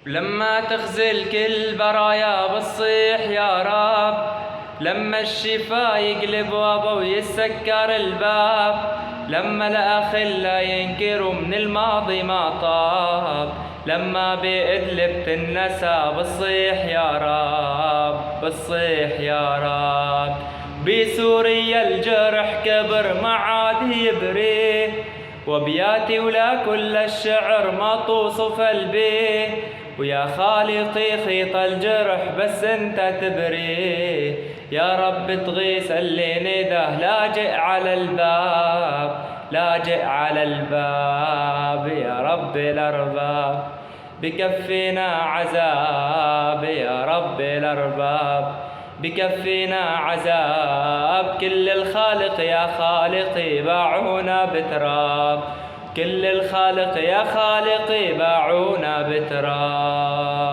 لما تخزل كل برايا بتصيح يا رب، لما الشفا يقلب وابا ويسكر الباب، لما الأخلا ينكروا من الماضي ما طاب، لما بإدلب تنسى بتصيح يا رب، بتصيح يا رب. بسوريا الجرح كبر ما عاد يبريه، وبياتي ولا كل الشعر ما توصف البيه، ويا خالقي خيط الجرح بس انت تبريه، يا رب تغيث اللي نداه لاجئ على الباب، لاجئ على الباب يا رب الأرباب. بكفينا عذاب يا رب الأرباب، بكفينا عذاب. كل الخالق يا خالقي باعونا بتراب، كل الخالق يا خالقي باعونا بتراب.